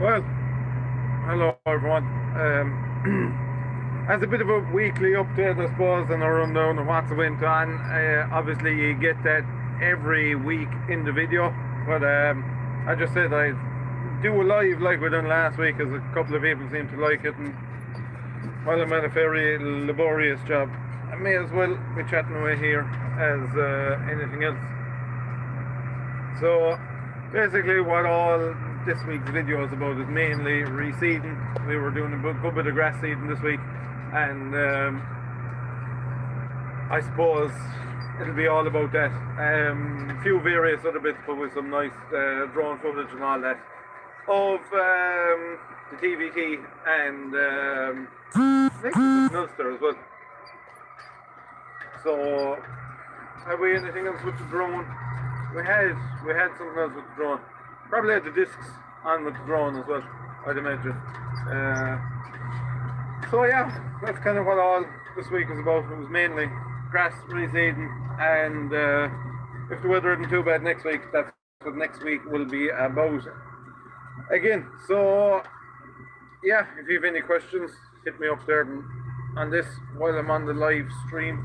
Well, hello everyone. As a bit of a weekly update, I suppose, and a rundown of what's went on. Obviously, you get that every week in the video, but I just said I'd do a live like we done last week, as a couple of people seem to like it, and while I'm at a very laborious job, I may as well be chatting away here as anything else. So basically what all this week's video is about is mainly reseeding. We were doing a good bit of grass seeding this week, and I suppose it'll be all about that. A few various other bits, but with some nice drone footage and all that of the TVT and I think it's Ulster as well. So have we anything else with the drone? We had something else with the drone. Probably had the discs on with the drone as well, I'd imagine. So yeah, that's kind of what all this week was about. It was mainly grass reseeding, and if the weather isn't too bad next week, that's what next week will be about again. So yeah, if you have any questions, hit me up there on this while I'm on the live stream.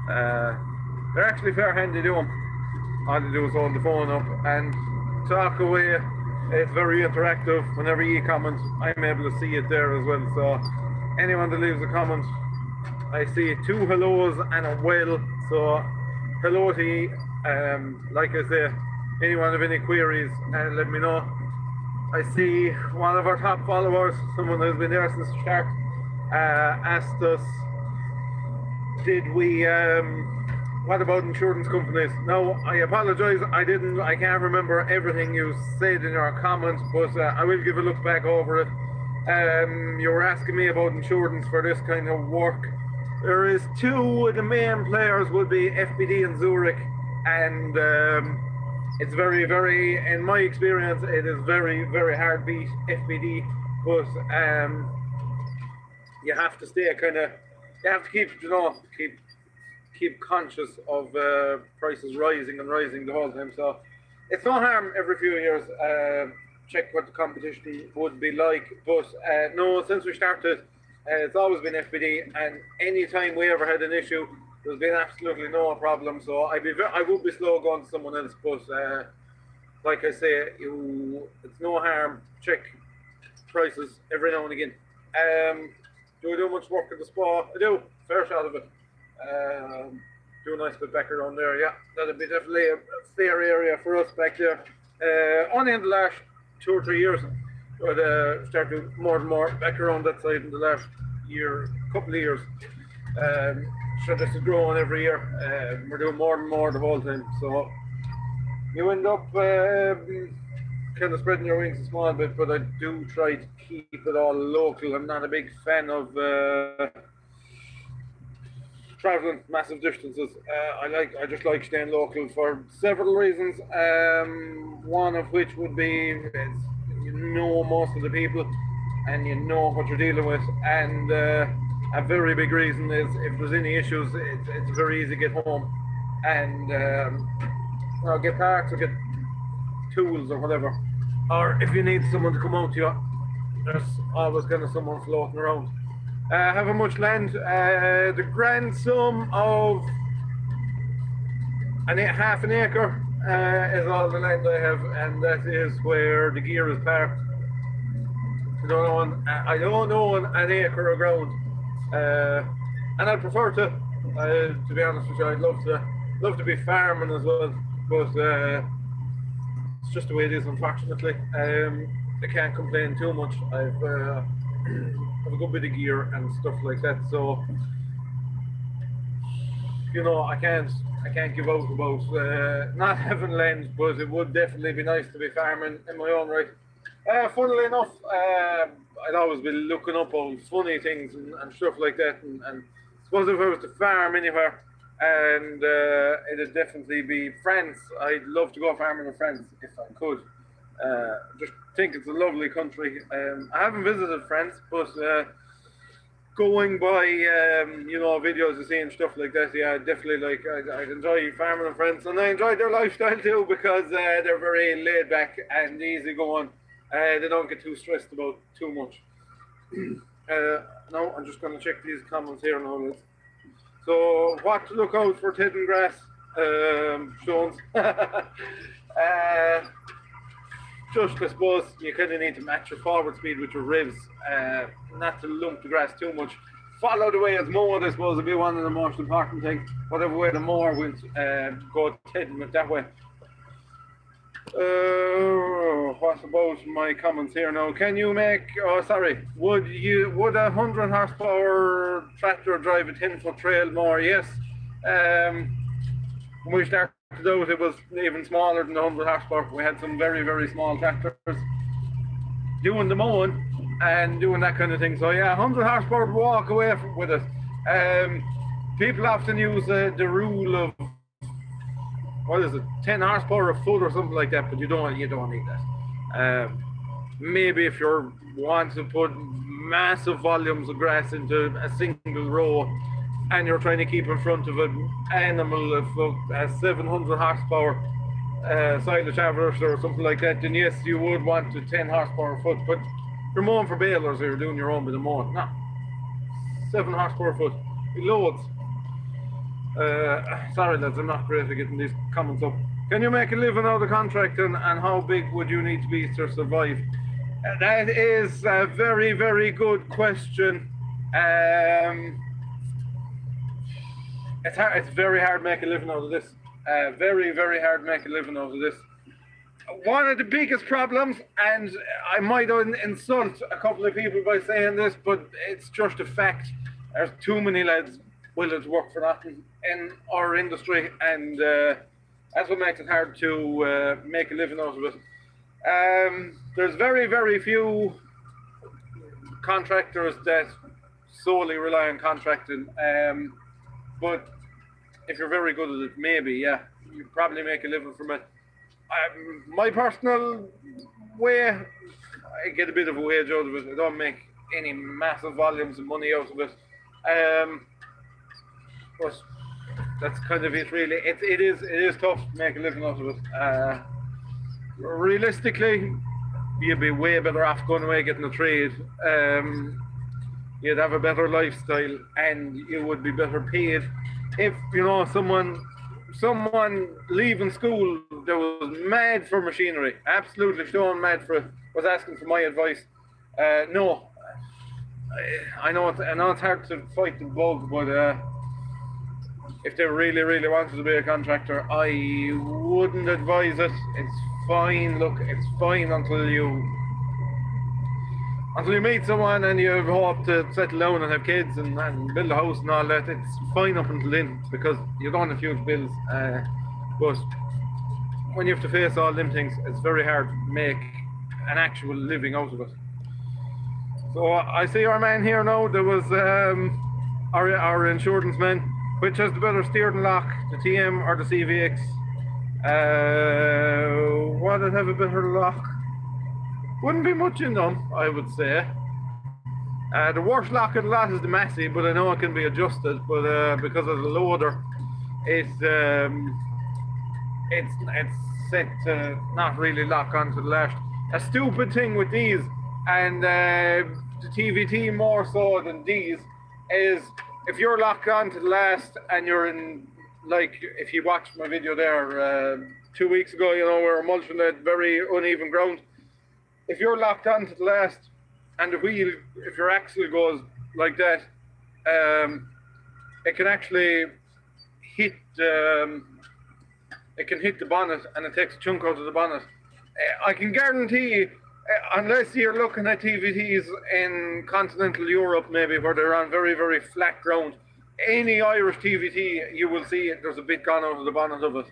They're actually fair handy to them. All you do is hold the phone up and talk away. It's very interactive. Whenever you comment, I'm able to see it there as well. So anyone that leaves a comment, I see two hellos and a well. So hello to you. Like I say, anyone have any queries, let me know. I see one of our top followers, someone who's been there since the start, asked us, did we what about insurance companies? Now, I apologise, I can't remember everything you said in your comments, but I will give a look back over it. You were asking me about insurance for this kind of work. There is two of the main players would be FBD and Zurich, and it's very, very, in my experience, it is very, very hard beat FBD, but you have to stay you have to keep conscious of prices rising and rising the whole time. So it's no harm every few years check what the competition would be like. But no, since we started, it's always been FBD, and any time we ever had an issue, there's been absolutely no problem. So I would be slow going to someone else, but like I say, it's no harm check prices every now and again. Do I do much work at the spa? I do, fair shot of it. Do a nice bit back around there. Yeah, that'd be definitely a fair area for us back there. Only in the last 2 or 3 years, but start to more and more back around that side in the last couple of years. So this is growing every year. We're doing more and more the whole time. So you end up kind of spreading your wings a small bit, but I do try to keep it all local. I'm not a big fan of traveling massive distances. I just like staying local for several reasons. One of which would be you know most of the people and you know what you're dealing with, and a very big reason is if there's any issues, it's very easy to get home and get parts or get tools or whatever. Or if you need someone to come out to you, there's always kind of someone floating around. Have a much land. The grand sum of half an acre is all the land I have, and that is where the gear is parked. I don't own an acre of ground, and I prefer to be honest with you. I'd love to be farming as well, but it's just the way it is, unfortunately. I can't complain too much. I've a good bit of gear and stuff like that, so I can't give out about not having land, but it would definitely be nice to be farming in my own right. Funnily enough, I'd always be looking up on funny things and stuff like that, and I suppose if I was to farm anywhere, and it'd definitely be France. I'd love to go farming in France if I could. Just think it's a lovely country. I haven't visited France, but going by videos you see and stuff like that, yeah, definitely I'd enjoy farming in France, and I enjoy their lifestyle too because they're very laid back and easy going. They don't get too stressed about too much. No, I'm just going to check these comments here now. So, what to look out for Ted and Grass, Jones? Just, I suppose, you kind of need to match your forward speed with your revs, not to lump the grass too much. Follow the way it's mowed, I suppose, would be one of the most important things. Whatever way the mower will go heading it that way. What about my comments here now? Can you make, would a 100 horsepower tractor drive a 10-foot trail mower? Yes. When we started out, it was even smaller than the 100 horsepower. We had some very, very small tractors doing the mowing and doing that kind of thing. So yeah, 100 horsepower, walk away with it. People often use the rule of, what is it, 10 horsepower a foot or something like that, but you don't need that. Maybe if you want to put massive volumes of grass into a single row and you're trying to keep in front of an animal of a 700 horsepower silage harvester or something like that, then yes, you would want a 10 horsepower a foot, but you're mowing for balers or you're doing your own bit of mowing. No, 7 horsepower a foot, loads. Sorry lads, I'm not great at getting these comments up. Can you make a living out of contract, and how big would you need to be to survive? That is a very, very good question. It's hard. It's very hard to make a living out of this. Very, very hard to make a living out of this. One of the biggest problems, and I might insult a couple of people by saying this, but it's just a fact. There's too many lads willing to work for nothing in our industry, and that's what makes it hard to make a living out of it. There's very, very few contractors that solely rely on contracting, but if you're very good at it, maybe, yeah, you probably make a living from it. My personal way, I get a bit of a wage out of it. I don't make any massive volumes of money out of it. But that's kind of it, really. It is tough to make a living out of it. Realistically, you'd be way better off going away getting a trade. You'd have a better lifestyle, and you would be better paid. If someone leaving school that was mad for machinery, absolutely stone mad for it, was asking for my advice, no. I know it's hard to fight the bug, but if they really, really wanted to be a contractor, I wouldn't advise it. It's fine. Look, it's fine until you meet someone and you hope to settle down and have kids and build a house and all that. It's fine up until then, because you don't have huge bills. But when you have to face all them things, it's very hard to make an actual living out of it. So I see our man here now. There was our insurance man. Which has the better steering lock, the TM or the CVX? What would have a better lock? Wouldn't be much in them, I would say. The worst lock of the lot is the Massey, but I know it can be adjusted. But because of the loader, it's set to not really lock onto the lash. A stupid thing with these, and the TVT more so than these, is if you're locked on to the last and you're in, like, if you watched my video there 2 weeks ago, we were mulching that very uneven ground. If you're locked on to the last and the wheel, if your axle goes like that, it can actually hit it can hit the bonnet, and it takes a chunk out of the bonnet. I can guarantee, unless you're looking at TVTs in continental Europe, maybe, where they're on very, very flat ground, any Irish TVT, you will see there's a bit gone out of the bonnet of it,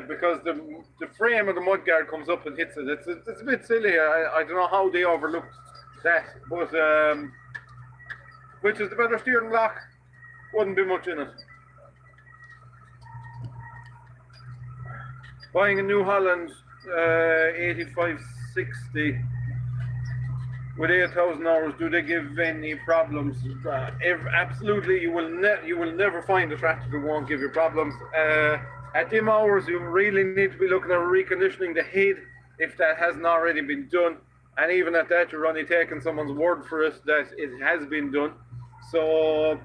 because the frame of the mudguard comes up and hits it. It's a bit silly. I don't know how they overlooked that, but which is the better steering lock? Wouldn't be much in it. Buying a New Holland 8560 with 8,000 hours, do they give any problems? Absolutely, you will never find a tractor that won't give you problems. At them hours, you really need to be looking at reconditioning the head if that hasn't already been done. and even at that, you're only taking someone's word for it that it has been done. So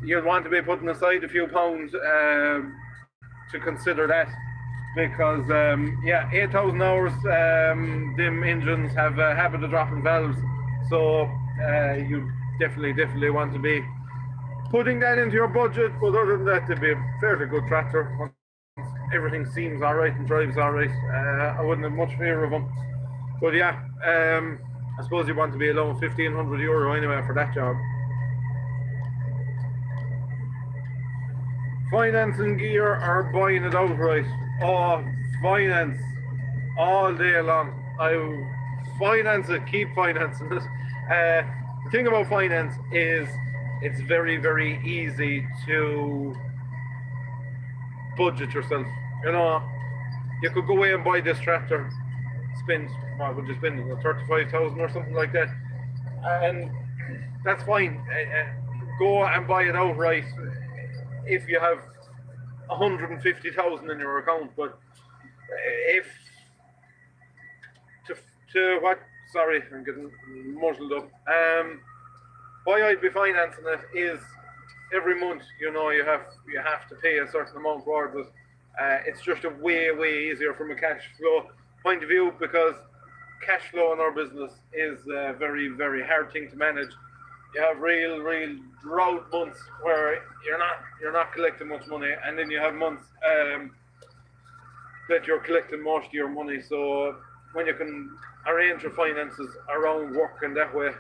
you'd want to be putting aside a few pounds to consider that, because 8,000 hours, them engines have a habit of dropping valves, so you definitely want to be putting that into your budget. But other than that, they'd be a fairly good tractor. Once everything seems alright and drives alright, I wouldn't have much fear of them. But yeah, I suppose you want to be alone €1,500 anyway for that job. Financing gear or buying it outright? Oh, finance all day long. I finance it, keep financing it. The thing about finance is it's very easy to budget yourself. You know, you could go away and buy this tractor, spend, what would you spend, 35,000 or something like that, and that's fine. Go and buy it outright if you have 150,000 in your account. But if to what? Sorry, I'm getting muddled up. Why I'd be financing it is every month, you know, you have to pay a certain amount towards it. It's just a way easier from a cash flow point of view, because cash flow in our business is a very hard thing to manage. You have real drought months where you're not collecting much money, and then you have months that you're collecting most of your money. So when you can arrange your finances around work in that way,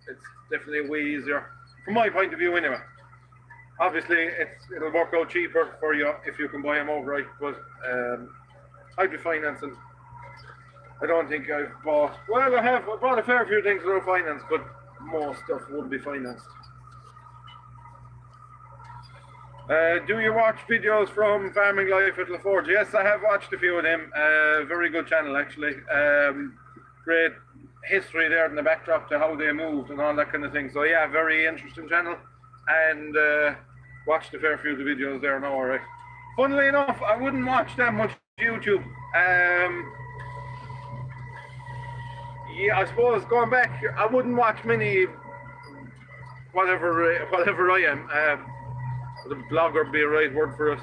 it's definitely way easier from my point of view anyway. Obviously it'll work out cheaper for you if you can buy them outright, but I'd be financing. I don't think I've bought, well, I bought a fair few things that are financed, but most stuff would be financed. Do you watch videos from Farming Life at LaForge? Yes, I have watched a few of them. Very good channel, actually. Great history there in the backdrop to how they moved and all that kind of thing. So yeah, very interesting channel, and watched a fair few of the videos there now, alright. Funnily enough, I wouldn't watch that much YouTube. Yeah, I suppose going back, I wouldn't watch many, whatever I am. The blogger would be a right word for it.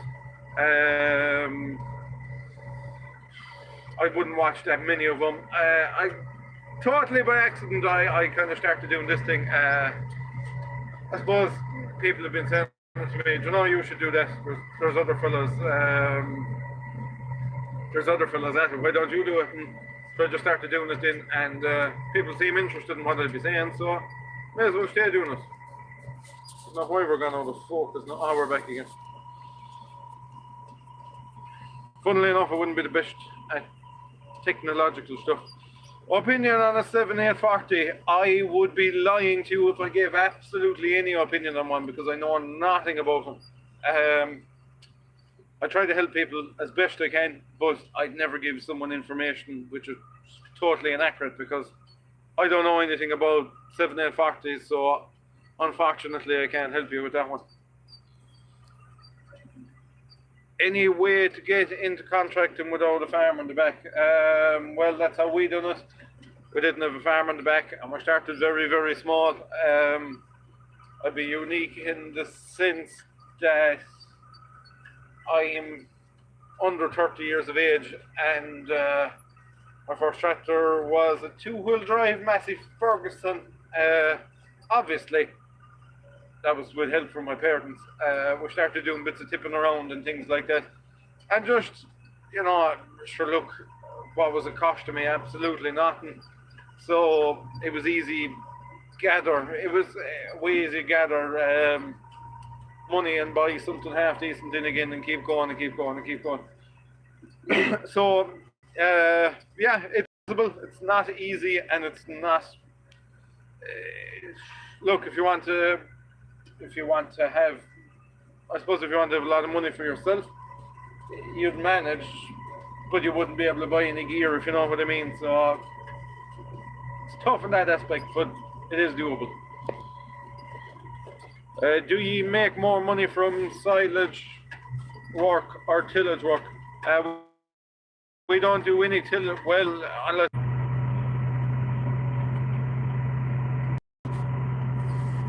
I wouldn't watch that many of them. I totally by accident, I kind of started doing this thing. I suppose people have been saying to me, you know, you should do that. There's other fellas. There's other fellas at it. Why don't you do it? And so I just started doing it then, and people seem interested in what I'd be saying, so may as well stay doing it. I don't know why we're going out of focus now. Oh, we're back again. Funnily enough, I wouldn't be the best at technological stuff. Opinion on a 7840, I would be lying to you if I gave absolutely any opinion on one, because I know nothing about them. I try to help people as best I can, but I'd never give someone information which is totally inaccurate, because I don't know anything about 7840s, so unfortunately I can't help you with that one. Any way to get into contracting without a farm on the back? Well, that's how we done it. We didn't have a farm on the back, and we started very small. I'd be unique in the sense that I am under 30 years of age, and my first tractor was a two-wheel drive Massey Ferguson. Obviously, that was with help from my parents. We started doing bits of tipping around and things like that. And just, you know, sure, look, what was it costing me? Absolutely nothing. So it was easy gather. It was way easy gather money and buy something half decent in again and keep going. So yeah, it's possible. It's not easy, and it's not. Look, if you want to have, I suppose if you want to have a lot of money for yourself, you'd manage, but you wouldn't be able to buy any gear, if you know what I mean. So it's tough in that aspect, but it is doable. Do you make more money from silage work or tillage work? we don't do any till, well, unless